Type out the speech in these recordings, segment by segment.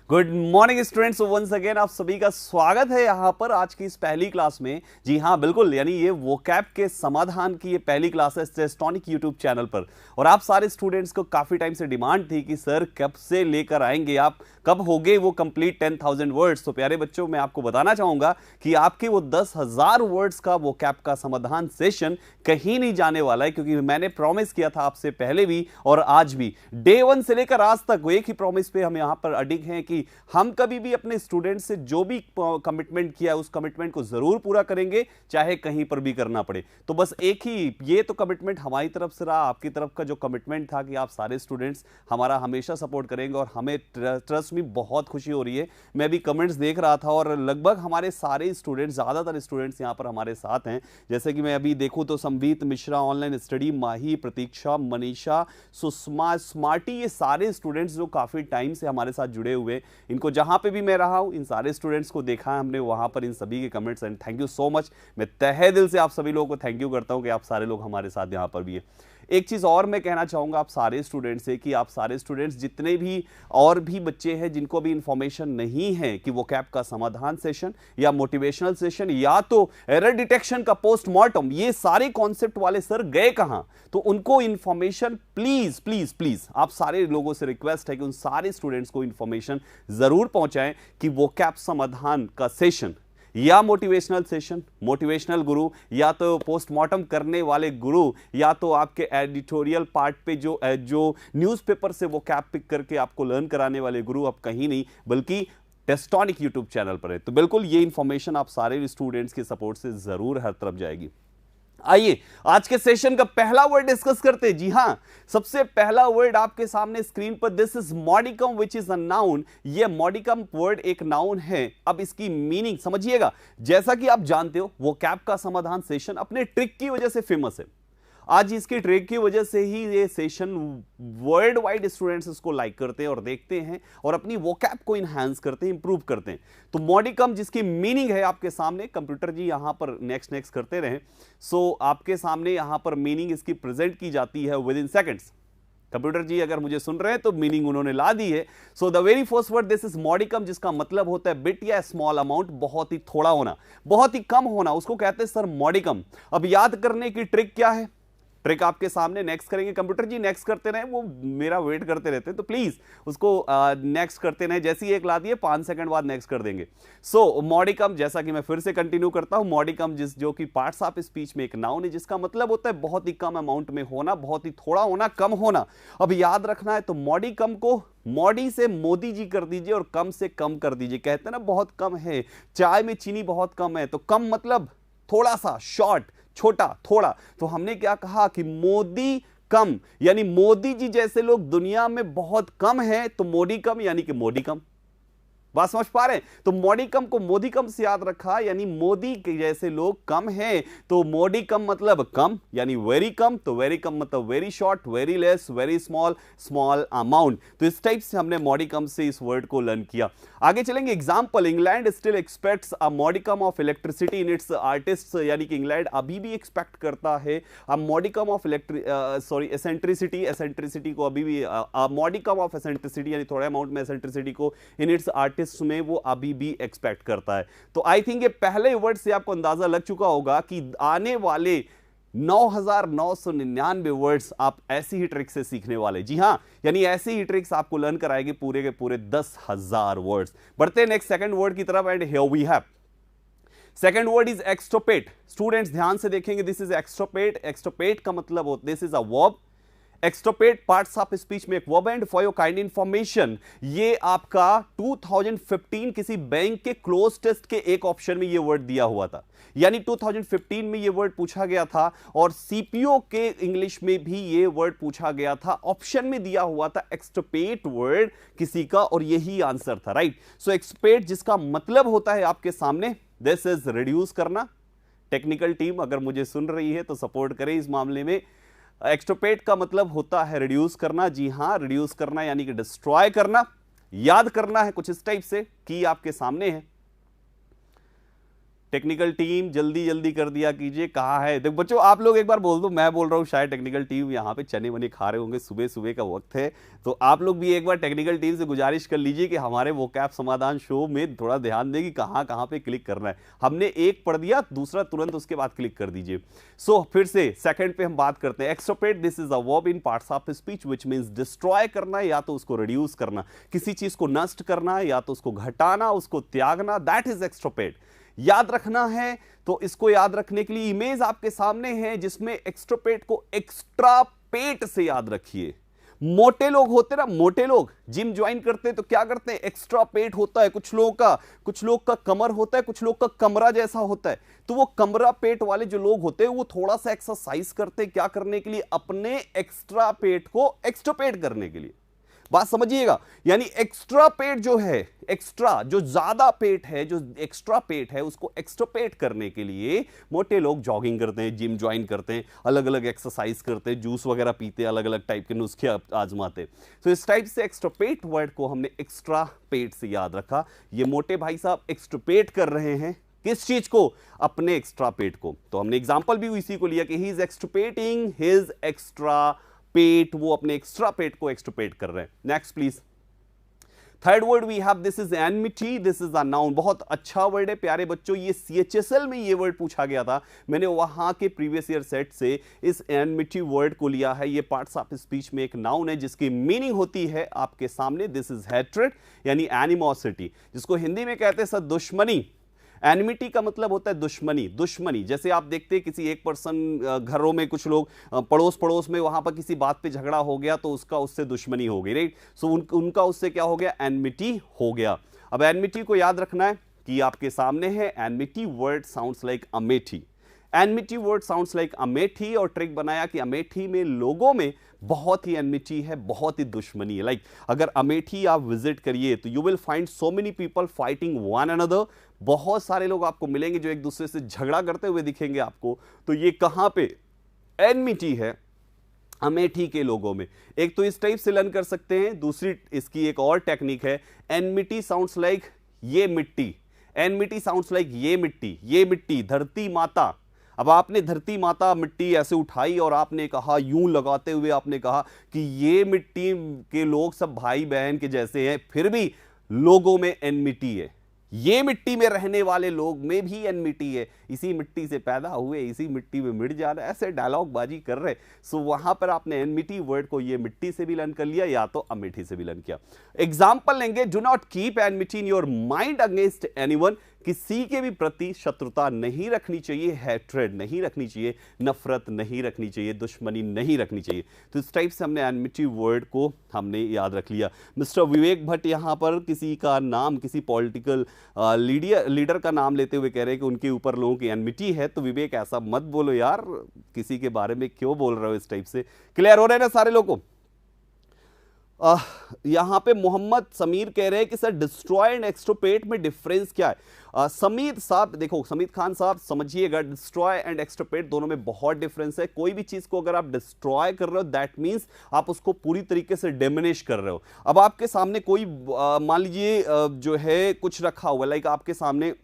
Good morning students, once again आप सभी का स्वागत है यहाँ पर आज की इस पहली क्लास में। जी हाँ बिल्कुल, यानी ये वोकैब के समाधान की ये पहली क्लास है टेस्टोनिक यूट्यूब चैनल पर। और आप सारे स्टूडेंट्स को काफी टाइम से डिमांड थी कि सर कब से लेकर आएंगे आप, कब होगे वो कंप्लीट 10,000 वर्ड्स। तो प्यारे बच्चों, मैं आपको बताना चाहूंगा कि आपके वो 10,000 वर्ड्स का वोकैब का समाधान सेशन कहीं नहीं जाने वाला है, क्योंकि मैंने प्रॉमिस किया था आपसे पहले भी और आज भी, डे 1 से लेकर आज तक वो एक ही प्रॉमिस पे हम यहाँ पर अडिग हैं कि हम कभी भी अपने स्टूडेंट से जो भी कमिटमेंट किया उस कमिटमेंट को जरूर पूरा करेंगे, चाहे कहीं पर भी करना पड़े। तो बस एक ही ये तो कमिटमेंट हमारी तरफ से रहा, आपकी तरफ का जो कमिटमेंट था कि आप सारे स्टूडेंट्स हमारा हमेशा सपोर्ट करेंगे और हमें ट्रस्ट में बहुत खुशी हो रही है। मैं भी कमेंट्स देख रहा था और लगभग हमारे सारे स्टूडेंट्स, ज्यादातर स्टूडेंट्स यहाँ पर हमारे साथ हैं। जैसे कि मैं अभी देखूं तो संबीत मिश्रा, ऑनलाइन स्टडी, माही, प्रतीक्षा, मनीषा, सुषमा, स्मार्टी, ये सारे स्टूडेंट्स जो काफी टाइम से हमारे साथ जुड़े हुए, इनको जहां पे भी मैं रहा हूं इन सारे स्टूडेंट्स को देखा है हमने वहां पर, इन सभी के comments, and thank you so much. मैं तहे दिल से आप सभी लोगों को थैंक यू करता हूं कि आप सारे लोग हमारे साथ यहां पर भी है। एक चीज और मैं कहना चाहूंगा आप सारे स्टूडेंट्स से कि आप सारे स्टूडेंट्स जितने भी और भी बच्चे हैं जिनको भी इंफॉर्मेशन नहीं है कि वोकैब का समाधान सेशन या मोटिवेशनल सेशन या तो एरर डिटेक्शन का पोस्टमार्टम, ये सारे कॉन्सेप्ट वाले सर गए कहां, तो उनको इंफॉर्मेशन प्लीज प्लीज प्लीज आप सारे लोगों से रिक्वेस्ट है कि उन सारे स्टूडेंट्स को इंफॉर्मेशन जरूर पहुंचाएं कि वोकैब समाधान का सेशन या मोटिवेशनल सेशन, मोटिवेशनल गुरु या तो पोस्टमार्टम करने वाले गुरु या तो आपके एडिटोरियल पार्ट पे जो न्यूज़पेपर से वो कैप पिक करके आपको लर्न कराने वाले गुरु अब कहीं नहीं बल्कि टेस्टोनिक यूट्यूब चैनल पर है। तो बिल्कुल ये इंफॉर्मेशन आप सारे स्टूडेंट्स के सपोर्ट से जरूर हर तरफ जाएगी। आइए आज के सेशन का पहला वर्ड डिस्कस करते हैं। जी हां, सबसे पहला वर्ड आपके सामने स्क्रीन पर, this is modicum which is a noun. ये मॉडिकम वर्ड एक नाउन है। अब इसकी मीनिंग समझिएगा। जैसा कि आप जानते हो वोकैब का समाधान सेशन अपने ट्रिक की वजह से फेमस है। आज इसकी ट्रिक की वजह से ही ये सेशन वर्ल्ड वाइड स्टूडेंट्स इसको लाइक करते हैं और देखते हैं और अपनी वोकैब को इनहांस करते हैं, इंप्रूव करते हैं। तो मॉडिकम जिसकी मीनिंग है आपके सामने, कंप्यूटर जी यहां पर नेक्स्ट करते रहे। सो आपके सामने यहां पर मीनिंग इसकी प्रेजेंट की जाती है विद इन सेकेंड्स। कंप्यूटर जी अगर मुझे सुन रहे हैं तो मीनिंग उन्होंने ला दी है। So the very first word, this is modicum, जिसका मतलब होता है बिट या स्मॉल अमाउंट, बहुत ही थोड़ा होना, बहुत ही कम होना, उसको कहते हैं सर मॉडिकम। अब याद करने की ट्रिक क्या है? ट्रिक आपके सामने, नेक्स्ट करेंगे। कंप्यूटर जी नेक्स्ट करते रहे, वो मेरा वेट करते रहते हैं, तो प्लीज उसको नेक्स्ट करते रहे। जैसे ही एक ला दिए 5 सेकंड बाद नेक्स्ट कर देंगे। सो मॉडिकम, जैसा कि मैं फिर से कंटिन्यू करता हूं, मॉडिकम जो कि पार्ट्स ऑफ स्पीच में एक नाउन है जिसका मतलब होता है बहुत ही कम अमाउंट में होना, बहुत ही थोड़ा होना, कम होना। अब याद रखना है तो मॉडिकम को मॉडी से मोदी जी कर दीजिए और कम से कम कर दीजिए। कहते हैं ना बहुत कम है, चाय में चीनी बहुत कम है, तो कम मतलब थोड़ा सा, शॉर्ट, छोटा, थोड़ा। तो हमने क्या कहा कि मोदी कम, यानी मोदी जी जैसे लोग दुनिया में बहुत कम हैं, तो मोदी कम यानी कि मोदी कम। बात समझ पा रहे हैं? तो मॉडिकम को मोदिकम से याद रखा, यानी मोदी के जैसे लोग कम हैं, तो मोडिकम मतलब कम, यानी वेरी कम, तो वेरी कम मतलब very short, very less, very small, small amount. तो इस टाइप से हमने मॉडिकम से इस वर्ड को लर्न किया। आगे चलेंगे। Example, England still expects a modicum of electricity in its artist, यानी कि इंग्लैंड अभी भी एक्सपेक्ट करता है a modicum of eccentricity, eccentricity को अभी भी मॉडिकम ऑफ एसेंट्रिसिटी, यानी थोड़े अमाउंट में एसेंट्रिसिटी को इन इट्स आर्टिस्ट में वो अभी भी एक्सपेक्ट करता है। तो आई थिंक ये पहले वर्ड से आपको अंदाजा लग चुका होगा कि आने वाले 9,999 वर्ड्स आप ऐसी ही ट्रिक से सीखने वाले। जी हां, यानी ऐसी ही ट्रिक्स आपको लर्न कराएगी पूरे के पूरे 10,000 वर्ड्स। बढ़ते हैं नेक्स्ट सेकंड वर्ड की तरफ, and here we have second word is extirpate. Students ध्यान से देखेंगे, दिस इज एक्सट्रोपेट। एक्सट्रोपेट का मतलब होता है, this is a verb. Extirpate parts of speech में एक verb, and for your kind information ये आपका 2015 किसी बैंक के क्लोज टेस्ट के एक ऑप्शन में ये वर्ड दिया हुआ था। यानी 2015 में ये वर्ड पूछा गया था और सीपीओ के इंग्लिश में भी ये वर्ड पूछा गया था। ऑप्शन में दिया हुआ था एक्सट्रोपेट वर्ड किसी का और यही आंसर था, राइट। सो एक्सट्रोपेट जिसका मतलब होता है आपके सामने, दिस इज रिड्यूस करना। टेक्निकल टीम अगर मुझे सुन रही है तो सपोर्ट करें इस मामले में। एक्सट्रोपेट का मतलब होता है रिड्यूस करना। जी हां, रिड्यूस करना यानी कि डिस्ट्रॉय करना। याद करना है कुछ इस टाइप से कि आपके सामने है टेक्निकल टीम जल्दी जल्दी कर दिया कीजिए, कहाँ है? देखो बच्चों, आप लोग एक बार बोल दो, मैं बोल रहा हूँ, शायद टेक्निकल टीम यहाँ पे चने वने खा रहे होंगे, सुबह सुबह का वक्त है, तो आप लोग भी एक बार टेक्निकल टीम से गुजारिश कर लीजिए कि हमारे वोकैब समाधान शो में थोड़ा ध्यान दें कि कहाँ कहाँ पे क्लिक करना है। हमने एक पढ़ दिया, दूसरा तुरंत उसके बाद क्लिक कर दीजिए। सो फिर से सेकंड पे हम बात करते हैं। Extirpate, this is a verb in parts of speech which means destroy करना, या तो उसको रिड्यूस करना, किसी चीज को नष्ट करना, या तो उसको घटाना, उसको त्यागना, दैट इज एक्सट्रोपेट। याद रखना है तो इसको याद रखने के लिए इमेज आपके सामने है जिसमें एक्सट्रोपेट को एक्स्ट्रा पेट से याद रखिए। मोटे लोग होते ना, मोटे लोग जिम ज्वाइन करते हैं तो क्या करते हैं, एक्स्ट्रा पेट होता है कुछ लोग का कमर होता है, कुछ लोग का कमरा जैसा होता है, तो वो कमरा पेट वाले जो लोग होते हैं वो थोड़ा सा एक्सरसाइज करते हैं, क्या करने के लिए, अपने एक्स्ट्रा पेट को एक्स्ट्रोपेट करने के लिए। बात समझिएगा, यानी एक्स्ट्रा पेट जो है, एक्स्ट्रा जो ज्यादा पेट है, जो एक्स्ट्रा पेट है, उसको एक्स्ट्रोपेट करने के लिए मोटे लोग जॉगिंग करते हैं, जिम ज्वाइन करते हैं, अलग अलग एक्सरसाइज करते हैं, जूस वगैरह पीते हैं, अलग अलग टाइप के नुस्खे आजमाते। तो इस टाइप से एक्स्ट्रोपेट वर्ड को हमने एक्स्ट्रा पेट से याद रखा। ये मोटे भाई साहब एक्स्ट्रोपेट कर रहे हैं किस चीज को, अपने एक्स्ट्रा पेट को। तो हमने एग्जाम्पल भी इसी को लिया कि he is extirpating his extra पेट, वो अपने एक्स्ट्रा पेट को एक्स्ट्रोपेट कर रहे हैं। Next please. Third word we have, this is enmity, this is a noun. बहुत अच्छा वर्ड है प्यारे बच्चों, ये CHSL में ये वर्ड पूछा गया था, मैंने वहां के प्रीवियस ईयर सेट से इस एनमिटी वर्ड को लिया है। ये पार्ट्स ऑफ स्पीच में एक नाउन है जिसकी मीनिंग होती है आपके सामने, दिस इज हैट्रेड यानी एनिमोसिटी, जिसको हिंदी में कहते हैं सर दुश्मनी। एनिमिटी का मतलब होता है दुश्मनी। दुश्मनी जैसे आप देखते हैं किसी एक पर्सन, घरों में कुछ लोग पड़ोस में वहां पर किसी बात पे झगड़ा हो गया तो उसका उससे दुश्मनी हो गई, राइट। सो उनका उससे क्या हो गया, एनिमिटी हो गया। अब एनिमिटी को याद रखना है कि आपके सामने है, enmity word sounds like Amethi. Enmity word sounds like Amethi, और ट्रिक बनाया कि अमेठी में लोगों में बहुत ही एनमिटी है, बहुत ही दुश्मनी है। लाइक अगर अमेठी आप विजिट करिए तो you will find so many people fighting one another. बहुत सारे लोग आपको मिलेंगे जो एक दूसरे से झगड़ा करते हुए दिखेंगे आपको। तो ये कहां पे एनमिटी है, अमेठी के लोगों में। एक तो इस टाइप से लर्न कर सकते हैं, दूसरी इसकी एक और टेक्निक है, एनमिटी साउंड्स लाइक ये मिट्टी। एनमिटी साउंड्स लाइक ये मिट्टी, ये मिट्टी धरती माता। अब आपने धरती माता मिट्टी ऐसे उठाई और आपने कहा, यूं लगाते हुए आपने कहा कि ये मिट्टी के लोग सब भाई बहन के जैसे हैं, फिर भी लोगों में एनमिटी है। ये मिट्टी में रहने वाले लोग में भी एनमिटी है, इसी मिट्टी से पैदा हुए, इसी मिट्टी में मिट जाना, ऐसे डायलॉग बाजी कर रहे। सो वहां पर आपने एनमिटी वर्ड को ये मिट्टी से भी लर्न कर लिया या तो अमेठी से भी लर्न किया। एग्जाम्पल लेंगे, do not keep enmity in your mind against anyone. किसी के भी प्रति शत्रुता नहीं रखनी चाहिए, हैट्रेड नहीं रखनी चाहिए, नफरत नहीं रखनी चाहिए, दुश्मनी नहीं रखनी चाहिए। तो इस टाइप से हमने एनमिटी वर्ड को हमने याद रख लिया। मिस्टर विवेक भट्ट यहाँ पर किसी का नाम, किसी पॉलिटिकल लीडर का नाम लेते हुए कह रहे हैं कि उनके ऊपर लोगों की एनमिटी है। तो विवेक ऐसा मत बोलो यार, किसी के बारे में क्यों बोल रहे हो इस टाइप से। क्लियर हो रहा है ना सारे लोगों को? यहां पे मोहम्मद समीर कह रहे हैं कि सर डिस्ट्रॉय एंड एक्सट्रोपेट में डिफरेंस क्या है। समीर साहब देखो, समीर खान साहब समझिएगा, डिस्ट्रॉय एंड एक्सट्रोपेट दोनों में बहुत डिफरेंस है। कोई भी चीज को अगर आप डिस्ट्रॉय कर रहे हो दैट मींस आप उसको पूरी तरीके से डिमिनिश कर रहे हो। अब आपके सामने कोई मान लीजिए जो है कुछ रखा हुआ, लाइक आपके सामने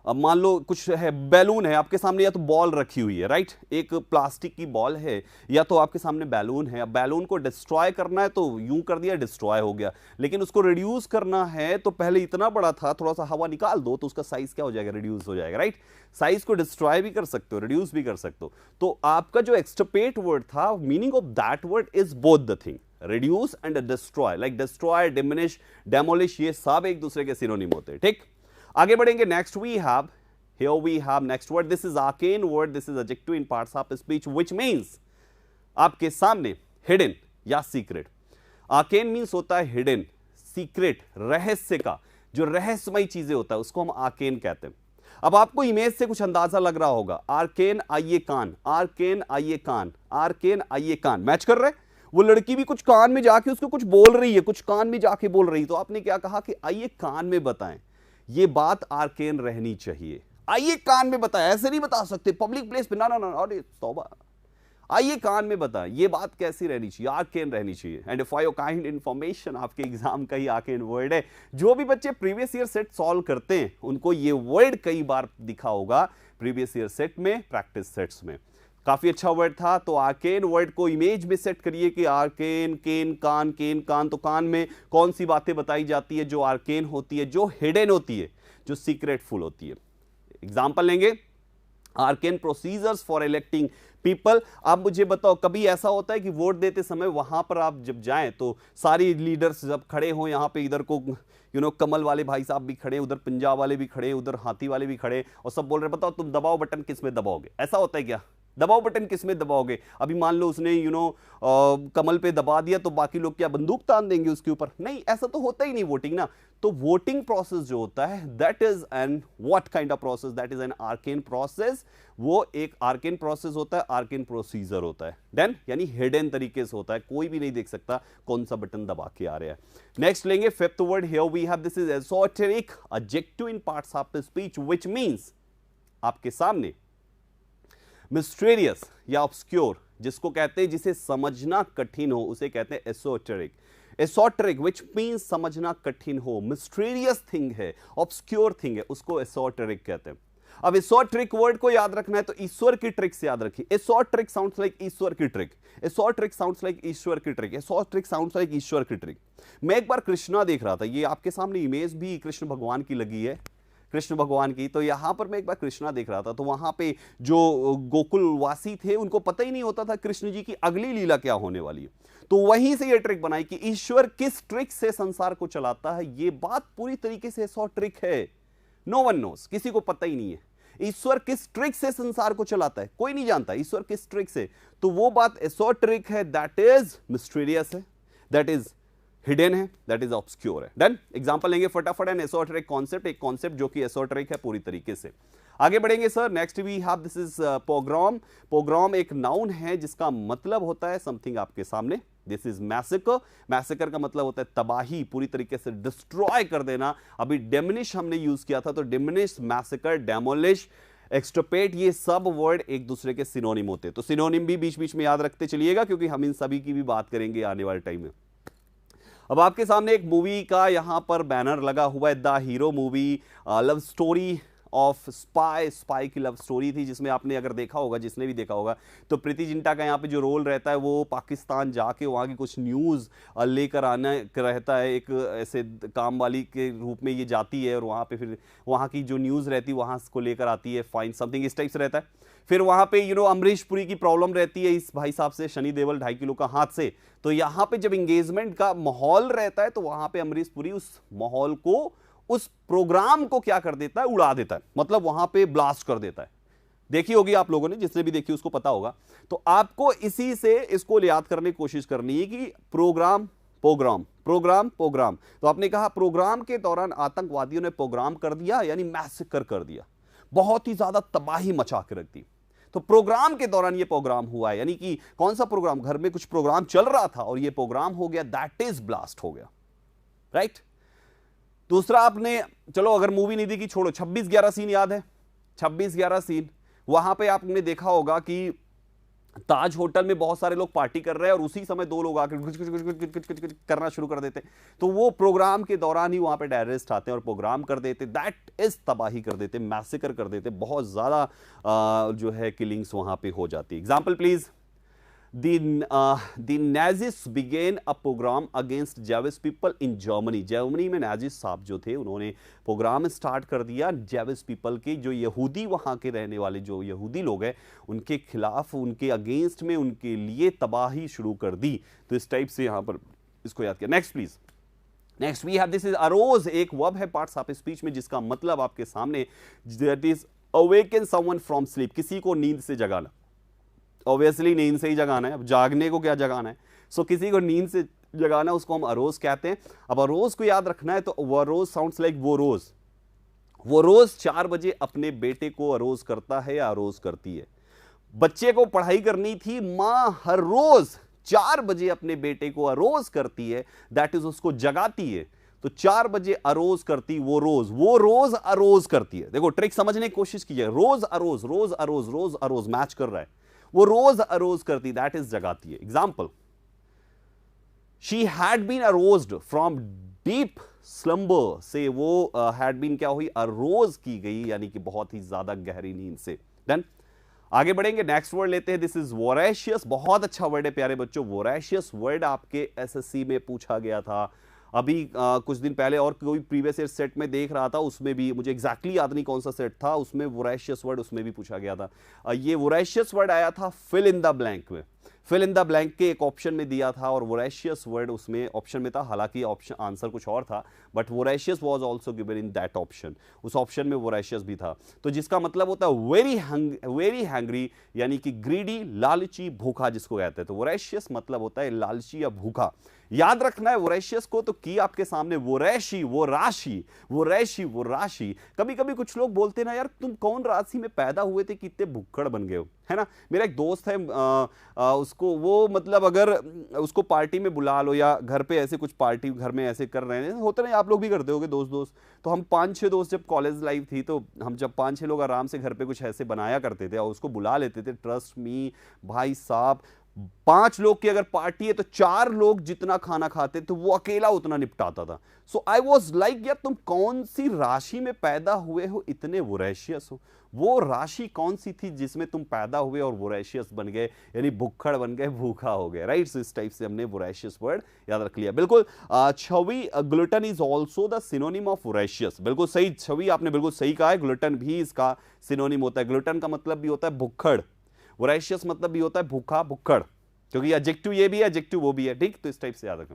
अब मान लो कुछ है, बैलून है आपके सामने, या तो बॉल रखी हुई है, राइट, एक प्लास्टिक की बॉल है, या तो आपके सामने बैलून है। अब बैलून को डिस्ट्रॉय करना है तो यूं कर दिया, डिस्ट्रॉय हो गया। लेकिन उसको रिड्यूस करना है तो पहले इतना बड़ा था, थोड़ा सा हवा निकाल दो तो उसका साइज क्या हो जाएगा, रिड्यूस हो जाएगा, राइट। साइज को डिस्ट्रॉय भी कर सकते हो, रिड्यूस भी कर सकते हो। तो आपका जो एक्सट्रोपेट वर्ड था, meaning of that word is both the thing, reduce and destroy. Like destroy, diminish, demolish, ये सब एक दूसरे के सिनोनिम होते हैं, ठीक। आगे बढ़ेंगे, next we have, here we have next word, this is arcane word, this is adjective in parts of speech which means आपके सामने hidden या secret। arcane means होता है hidden, secret रहस्य का, जो रहस्यमय चीजें होता है उसको हम arcane कहते हैं। अब आपको इमेज से कुछ अंदाजा लग रहा होगा, arcane आइए कान, arcane आइए कान, arcane आइए कान, मैच कर रहे हैं। वो लड़की भी कुछ कान में जाके उसको कुछ बोल रही है, कुछ कान में जाके बोल रही है, तो आपने क्या कहा कि आइए कान में बताएं। ये बात आर्केन रहनी चाहिए, आइए कान में बताएं, ऐसे नहीं बता सकते पब्लिक प्लेस पे, ना ना ना, अरे तौबा, आइए कान में बता, ये बात कैसी रहनी चाहिए, आर्केन रहनी चाहिए। And for your kind information, आपके एग्जाम का ही आर्केन वर्ड है। जो भी बच्चे प्रीवियस ईयर सेट सॉल्व करते हैं उनको ये वर्ड कई बार दिखा होगा प्रीवियस ईयर सेट में, प्रैक्टिस सेट्स में। काफी अच्छा वर्ड था। तो आर्केन वर्ड को इमेज में सेट करिए कि आर्केन, केन कान। तो कान में कौन सी बातें बताई जाती है जो आर्केन होती है, जो हिडन होती है, जो सीक्रेटफुल होती है। एग्जाम्पल लेंगे, arcane procedures for electing people. आप मुझे बताओ, कभी ऐसा होता है कि वोट देते समय वहां पर आप जब जाएं तो सारी लीडर्स जब खड़े हों, यहां पे इधर को कमल वाले भाई साहब भी खड़े, उधर पंजाब वाले भी खड़े, उधर हाथी वाले भी खड़े, और सब बोल रहे बताओ तुम दबाओ बटन किस में दबाओगे? ऐसा होता है क्या? दबाओ बटन किस में दबाओगे? अभी मान लो उसने कमल पे दबा दिया तो बाकी लोग क्या बंदूक तान देंगे उसके ऊपर? नहीं, ऐसा तो होता ही नहीं वोटिंग ना। तो वोटिंग प्रोसेस जो होता है, that is an what kind of process? That is an arcane process. वो एक आर्केन प्रोसेस होता है, आर्केन प्रोसीजर होता है। देन यानी हिडन तरीके से होता है, कोई भी नहीं देख सकता कौन सा बटन दबा के आ रहा है। नेक्स्ट लेंगे fifth word, here we have, this is esoteric adjective in parts of the speech which means आपके सामने मिस्टीरियस या ऑब्सक्योर, जिसको कहते हैं जिसे समझना कठिन हो, उसे कहते हैं एसोटेरिक। एसोटेरिक विच मींस समझना कठिन हो, मिस्टीरियस थिंग है, ऑब्सक्योर थिंग है, उसको एसोटेरिक कहते हैं। अब एसोटेरिक वर्ड को याद रखना है तो ईश्वर की ट्रिक से याद रखिए। एसोटेरिक साउंड्स लाइक ईश्वर की ट्रिक, एसोटेरिक साउंड्स लाइक ईश्वर की ट्रिक, एसोटेरिक साउंड्स लाइक ईश्वर की ट्रिक। मैं एक बार कृष्णा देख रहा था, ये आपके सामने इमेज भी कृष्ण भगवान की लगी है, कृष्ण भगवान की। तो यहां पर मैं एक बार कृष्णा देख रहा था, तो वहां पे जो गोकुलवासी थे उनको पता ही नहीं होता था कृष्ण जी की अगली लीला क्या होने वाली है। तो वहीं से ये ट्रिक बनाई कि ईश्वर किस ट्रिक से संसार को चलाता है। ये बात पूरी तरीके से सौ ट्रिक है, नो वन नोस, किसी को पता ही नहीं है ईश्वर किस ट्रिक से संसार को चलाता है, कोई नहीं जानता ईश्वर किस ट्रिक से। तो वो बात एसोटेरिक है, दैट इज मिस्टीरियस है, दैट इज हिडन है, दैट इज ऑब्सक्योर है। डन। एग्जांपल लेंगे फटाफट। एन एसोटेरिक कॉन्सेप्ट, एक कॉन्सेप्ट जो कि एसोटेरिक है पूरी तरीके से। आगे बढ़ेंगे sir. Next we have, this is pogrom. Pogrom एक नाउन है जिसका मतलब होता है समथिंग आपके सामने, दिस इज मैसेकर। मैसेकर का मतलब होता है तबाही, पूरी तरीके से डिस्ट्रॉय कर देना। अभी डेमिनिश हमने यूज किया था, तो डेमिनिश, मैसेकर, डेमोलिश, एक्सट्रपेट, ये सब वर्ड एक दूसरे के सिनोनिम होते हैं। तो सिनोनिम भी बीच बीच में याद रखते चलिएगा क्योंकि हम इन सभी की भी बात करेंगे आने वाले टाइम में। अब आपके सामने एक मूवी का यहां पर बैनर लगा हुआ है, the hero movie, love story of spy की लव स्टोरी थी, जिसमें आपने अगर देखा होगा, जिसने भी देखा होगा, तो प्रीति जिंटा का यहाँ पे जो रोल रहता है वो पाकिस्तान जाके वहाँ की कुछ न्यूज़ लेकर आना रहता है। एक ऐसे काम वाली के रूप में ये जाती है और वहाँ पे फिर वहाँ की जो न्यूज़ रहती है वहाँ को लेकर आती है, फाइन समथिंग इस टाइप से रहता है। फिर वहाँ पे अमरीश पुरी की प्रॉब्लम रहती है इस भाई साहब से, शनि देओल 2.5 किलो का हाथ से। तो यहाँ पे जब इंगेजमेंट का माहौल रहता है तो वहाँ पे अमरीश पुरी उस माहौल को, उस प्रोग्राम को क्या कर देता है, उड़ा देता है, मतलब वहां पे ब्लास्ट कर देता है। देखी होगी आप लोगों ने, जिसने भी देखी उसको पता होगा। तो आपको इसी से इसको याद करने की कोशिश करनी है कि प्रोग्राम प्रोग्राम प्रोग्राम प्रोग्राम। तो आपने कहा प्रोग्राम के दौरान आतंकवादियों ने प्रोग्राम कर दिया, यानी मैसेकर कर दिया, बहुत ही ज्यादा तबाही मचा के रख दी। तो प्रोग्राम के दौरान ये प्रोग्राम हुआ है, यानी कि कौन सा प्रोग्राम, घर में कुछ प्रोग्राम चल रहा था और ये प्रोग्राम हो गया, दैट इज ब्लास्ट हो गया, राइट। दूसरा आपने, चलो अगर मूवी नहीं देखी छोड़ो, 26/11 सीन याद है? 26/11 सीन, वहां पे आपने देखा होगा कि ताज होटल में बहुत सारे लोग पार्टी कर रहे हैं और उसी समय 2 लोग आकर करना शुरू कर देते। तो वो प्रोग्राम के दौरान ही वहां पे टेररिस्ट आते हैं और प्रोग्राम कर देते, दैट इज तबाही कर देते, मैसेकर कर देते, बहुत ज्यादा जो है किलिंग्स वहां पे हो जाती है। Example please. The Nazis began a program against Jewish people in Germany. Germany में नाजिस साहब जो थे उन्होंने प्रोग्राम स्टार्ट कर दिया जेविश पीपल के, जो यहूदी वहाँ के रहने वाले जो यहूदी लोग हैं उनके खिलाफ, उनके अगेंस्ट में, उनके लिए तबाही शुरू कर दी। तो इस टाइप से यहाँ पर इसको याद किया। Next please. Next we have, this is arouse, एक वर्ब है पार्ट्स ऑफ स्पीच में जिसका मतलब आपके सामने, that is awaken someone from sleep, किसी को नींद से जगाना। ऑब्वियसली नींद से ही जगाना है, अब जागने को क्या जगाना है। सो किसी को नींद से जगाना, उसको हम अरोज कहते हैं। अब अरोज को याद रखना है तो वो रोज साउंड्स लाइक वो रोज 4 बजे अपने बेटे को अरोज करता है या अरोज करती है। बच्चे को पढ़ाई करनी थी, मां हर रोज 4 बजे अपने बेटे को अरोज करती है, दैट इज उसको जगाती है। तो 4 बजे अरोज करती, वो रोज अरोज करती है। देखो ट्रिक समझने की कोशिश कीजिए, rouse arouse, rouse arouse, rouse arouse match कर रहा है। वो रोज अरोज करती, दैट इज जगाती है। Example, she had been aroused from deep slumber, से वो हैड बीन क्या हुई, अरोज की गई, यानी कि बहुत ही ज्यादा गहरी नींद से। डन, आगे बढ़ेंगे, नेक्स्ट वर्ड लेते हैं, दिस इज वोरेशियस। बहुत अच्छा वर्ड है प्यारे बच्चों, वोरेशियस वर्ड आपके एसएससी में पूछा गया था अभी कुछ दिन पहले, और कोई प्रीवियस ईयर सेट में देख रहा था, उसमें भी मुझे एग्जैक्टली याद नहीं कौन सा सेट था, उसमें वोरेशियस वर्ड उसमें भी पूछा गया था। ये वोरेशियस वर्ड आया था फिल इन द ब्लैंक में, फिल इन द ब्लैंक के एक ऑप्शन में दिया था, और वोरेशियस वर्ड उसमें ऑप्शन में था, हालांकि ऑप्शन आंसर कुछ और था, but voracious was also given in that option, उस ऑप्शन में वोरेशियस भी था। तो जिसका मतलब होता है वेरी हैंग्री, यानी कि ग्रीडी, लालची, भूखा जिसको कहते हैं। तो वोरेशियस मतलब होता है लालची या भूखा। याद रखना है वोरेशियस को, तो की आपके सामने वोरेशी, वो राशि, वोरेशी, वो राशि। कभी कभी कुछ लोग बोलते ना, यार तुम कौन राशि में पैदा हुए थे, कितने भुक्कड़ बन गए हो, है ना। मेरा एक दोस्त है, उसको वो मतलब अगर उसको पार्टी में बुला लो, या घर पे ऐसे कुछ पार्टी घर में ऐसे कर रहे हैं, होते नहीं, आप लोग भी करते होगे दोस्त दोस्त। तो हम 5-6 दोस्त, जब कॉलेज लाइफ थी, तो हम जब 5-6 लोग आराम से घर पे कुछ ऐसे बनाया करते थे और उसको बुला लेते थे, ट्रस्ट मी भाई साहब, 5 लोग की अगर पार्टी है तो 4 लोग जितना खाना खाते थे वो अकेला उतना निपटाता था। सो आई वॉज लाइक, यार तुम कौन सी राशि में पैदा हुए हो, इतने वोरेशियस हो। वो राशि कौन सी थी जिसमें तुम पैदा हुए और वोरेशियस बन गए, यानी भुक्खड़ बन गए, भूखा हो गए, राइट। सो इस टाइप से हमने वोरेशियस वर्ड याद रख लिया। बिल्कुल छवि, glutton is also the synonym of voracious. बिल्कुल सही छवि, आपने बिल्कुल सही कहा है, ग्लूटन भी इसका सिनोनिम होता है। ग्लूटन का मतलब भी होता है भुक्खड़, वोरेशियस मतलब भी होता है भूखा, भुक्खड़, क्योंकि एडजेक्टिव ये भी है, एडजेक्टिव वो भी है, ठीक। तो इस टाइप से याद रखें।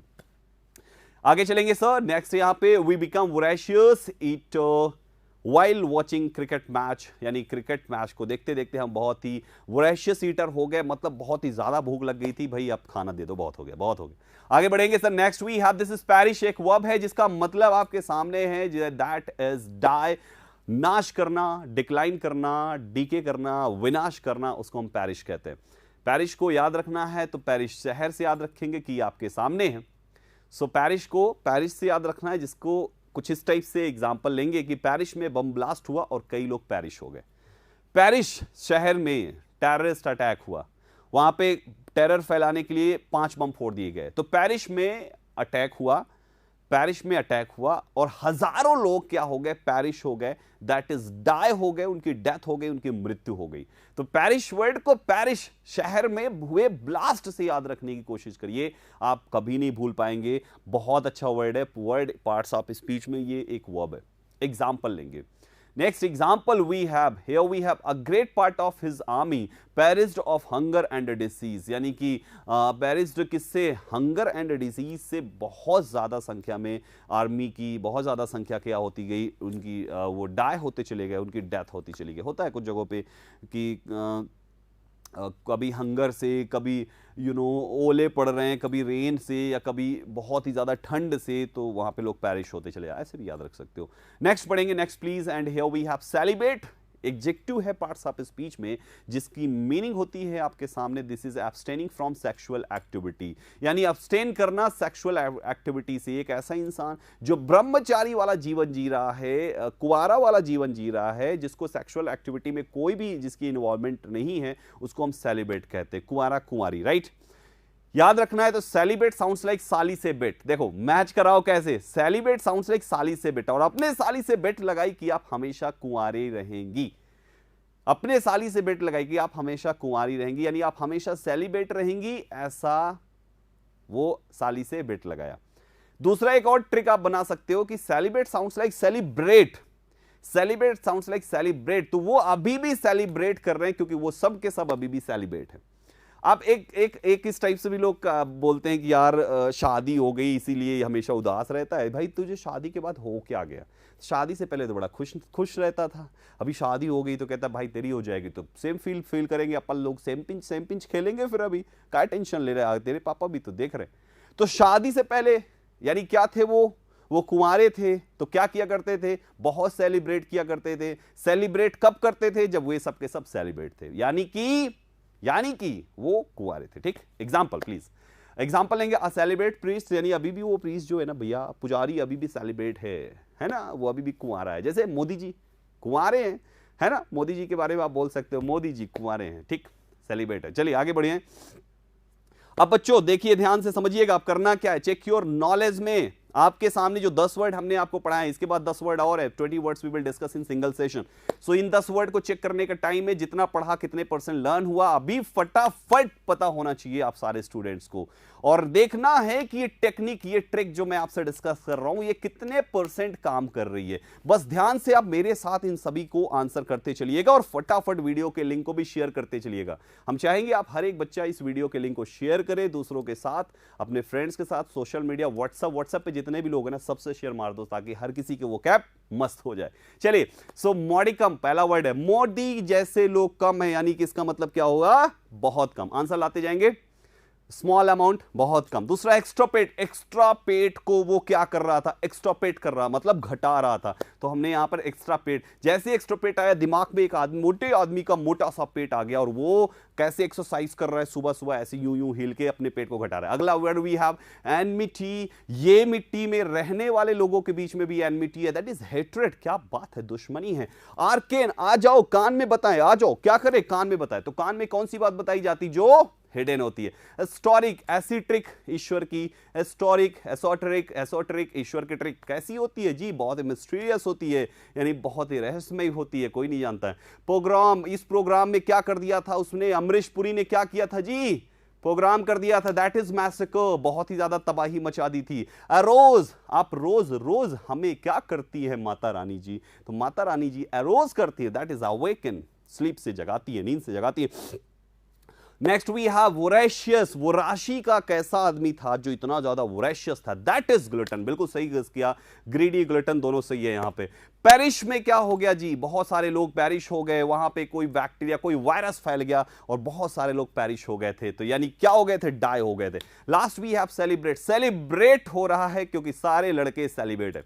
आगे चलेंगे सर, नेक्स्ट यहां पे we become voracious eat while watching cricket match, यानी क्रिकेट मैच को देखते देखते हम बहुत ही वोरेशियस ईटर हो गए, मतलब बहुत ही ज्यादा भूख लग गई थी, भाई अब खाना दे दो, बहुत हो गया, बहुत हो गया। आगे बढ़ेंगे sir, next we have this is perish, एक वर्ब है जिसका मतलब आपके सामने है, दैट इज डाई, नाश करना, डिक्लाइन करना, डीके करना, विनाश करना, उसको हम पैरिश कहते हैं। पैरिश को याद रखना है तो पैरिश शहर से याद रखेंगे कि आपके सामने है। सो पैरिश को पैरिश से याद रखना है, जिसको कुछ इस टाइप से एग्जांपल लेंगे कि पैरिश में बम ब्लास्ट हुआ और कई लोग पैरिश हो गए। पैरिश शहर में टेररिस्ट अटैक हुआ, वहां पे टेरर फैलाने के लिए 5 बम फोड़ दिए गए। तो पैरिश में अटैक हुआ, पैरिश में अटैक हुआ और हजारों लोग क्या हो गए, पैरिश हो गए, दैट इज डाई हो गए, उनकी डेथ हो गई, उनकी मृत्यु हो गई। तो पैरिश वर्ड को पैरिश शहर में हुए ब्लास्ट से याद रखने की कोशिश करिए, आप कभी नहीं भूल पाएंगे। बहुत अच्छा वर्ड है, वर्ड पार्ट्स ऑफ स्पीच में ये एक वर्ब है। एग्जाम्पल लेंगे, next example we have here, we have a great part of his army perished of hunger and disease, यानी कि पेरिस्ड किससे, हंगर एंड डिसीज से। बहुत ज्यादा संख्या में आर्मी की बहुत ज्यादा संख्या क्या होती गई, उनकी वो डाई होते चले गए, उनकी डेथ होती चली गई। होता है कुछ जगहों पे कि कभी हंगर से, कभी ओले पड़ रहे हैं, कभी रेन से, या कभी बहुत ही ज्यादा ठंड से, तो वहां पे लोग पैरिश होते चले जाए, ऐसे भी याद रख सकते हो। नेक्स्ट पढ़ेंगे, next please, and here we have celibate, adjective है पार्ट्स ऑफ स्पीच में, जिसकी मीनिंग होती है आपके सामने, this is abstaining from sexual activity, यानी अब्सटेन करना सेक्सुअल एक्टिविटी से। एक ऐसा इंसान जो ब्रह्मचारी वाला जीवन जी रहा है, कुंवारा वाला जीवन जी रहा है, जिसको सेक्सुअल एक्टिविटी में कोई भी जिसकी इन्वॉल्वमेंट नहीं है, उसको हम सेलिब्रेट कहते हैं, कुंवारा कुंवारी, राइट। याद रखना है तो सेलिब्रेट साउंड्स लाइक साली से बेट, देखो मैच कराओ कैसे, सेलिब्रेट साउंड्स लाइक साली से बेट, और अपने साली से बेट लगाई कि आप हमेशा कुंवारी रहेंगी, अपने साली से बेट लगाई कि आप हमेशा कुंवारी रहेंगी, यानी आप हमेशा सेलिब्रेट रहेंगी, ऐसा वो साली से बेट लगाया। दूसरा एक और ट्रिक आप बना सकते हो कि celebrate sounds like celebrate, celebrate sounds like celebrate, तो वो अभी भी सेलिब्रेट कर रहे हैं, क्योंकि वो सब के सब अभी भी सेलिब्रेट है। आप एक इस टाइप से भी लोग बोलते हैं कि यार शादी हो गई इसीलिए हमेशा उदास रहता है। भाई तुझे शादी के बाद हो क्या गया, शादी से पहले तो बड़ा खुश रहता था, अभी शादी हो गई तो कहता भाई तेरी हो जाएगी तो सेम फील करेंगे अपन लोग, सेम पिंच खेलेंगे, फिर अभी क्या टेंशन ले रहे, तेरे पापा भी तो देख रहे। तो शादी से पहले यानी क्या थे वो कुंवारे थे, तो क्या किया करते थे, बहुत सेलिब्रेट किया करते थे। सेलिब्रेट कब करते थे, जब वे सब के सब सेलिब्रेट थे, यानी कि वो कुंवारे थे, ठीक। एग्जाम्पल प्लीज, एग्जाम्पल लेंगे, अ सेलिब्रेट प्रीस्ट, यानी अभी भी वो प्रीस्ट जो है ना भैया, पुजारी अभी भी सेलिब्रेट है ना, वो अभी भी कुंवारा है। जैसे मोदी जी कुंवारे हैं, है ना, मोदी जी के बारे में आप बोल सकते हो मोदी जी कुंवारे हैं, ठीक। सेलिब्रेट है। चलिए आगे बढ़िए। अब बच्चों देखिए ध्यान से समझिएगा, आप करना क्या है, चेक योर नॉलेज में आपके सामने जो 10 वर्ड हमने आपको पढ़ाए, इसके बाद 10 वर्ड और है, 20 words we will discuss in single session. So इन 10 वर्ड को चेक करने का टाइम में जितना पढ़ा, कितने परसेंट लर्न हुआ, अभी फटाफट पता होना चाहिए आप सारे स्टूडेंट्स को। और देखना है कि ये टेक्निक, ये ट्रिक जो मैं आपसे डिस्कस कर रहा हूं, ये कितने परसेंट काम कर रही है। बस ध्यान से आप मेरे साथ इन सभी को आंसर करते चलिएगा और फटाफट वीडियो के लिंक को भी शेयर करते चलिएगा। हम चाहेंगे आप हर एक बच्चा इस वीडियो के लिंक को शेयर करे दूसरों के साथ, अपने फ्रेंड्स के साथ, सोशल मीडिया, व्हाट्सएप पे जितने भी लोग हैं ना, सबसे शेयर मार दो ताकि हर किसी के वो कैप मस्त हो जाए। चलिए, सो मॉडिकम पहला वर्ड है, मोदी जैसे लोग कम है, यानी कि इसका मतलब क्या होगा, बहुत कम। आंसर लाते जाएंगे, स्मॉल अमाउंट, बहुत कम। दूसरा एक्स्ट्रापेट, एक्स्ट्रापेट को वो क्या कर रहा था, एक्स्ट्रापेट कर रहा मतलब घटा रहा था, तो हमने यहां पर एक्स्ट्रापेट, जैसे एक्स्ट्रापेट आया दिमाग में एक आदमी, मोटे आदमी का मोटा सा पेट आ गया और वो कैसे एक्सरसाइज कर रहा है सुबह सुबह, ऐसे यूं यूं हिल के अपने पेट को घटा रहा है। अगला वर्ड वी हैव एनमिटी, ये मिट्टी में रहने वाले लोगों के बीच में भी एनमिटी है, दैट इज हेट्रेड। क्या बात है, दुश्मनी है। आर्केन, आ जाओ कान में बताएं, आ जाओ, क्या करें, कान में बताएं, तो कान में कौन सी बात बताई जाती जो हिडन होती है। एस्टोरिक, ऐसी ट्रिक ईश्वर की, एस्टोरिक, एसोटेरिक, एसोटेरिक ईश्वर की ट्रिक कैसी होती है जी, बहुत ही मिस्टीरियस होती है, यानी बहुत ही रहस्यमय होती है, कोई नहीं जानता है। प्रोग्राम, इस प्रोग्राम में क्या कर दिया था उसने, अमरीश पुरी ने क्या किया था जी, प्रोग्राम कर दिया था, दैट इज मैसेकर, बहुत ही ज्यादा तबाही मचा दी थी। अरोज, आप रोज रोज हमें क्या करती है माता रानी जी, तो माता रानी जी अरोज करती है, दैट इज अवेकन, स्लीप से जगाती है, नींद से जगाती है। नेक्स्ट वी हैव वोरेशियस, वो राशि का कैसा आदमी था जो इतना ज्यादा वोरेशियस था, दैट इज ग्लूटन, बिल्कुल सही गेस किया, ग्रीडी ग्लूटन दोनों सही है यहां पे। पेरिश में क्या हो गया जी, बहुत सारे लोग पेरिश हो गए, वहां पे कोई बैक्टीरिया, कोई वायरस फैल गया और बहुत सारे लोग पेरिश हो गए थे, तो यानी क्या हो गए थे, डाई हो गए थे। Last we have celibate, celibate हो रहा है क्योंकि सारे लड़के सेलिब्रेट है,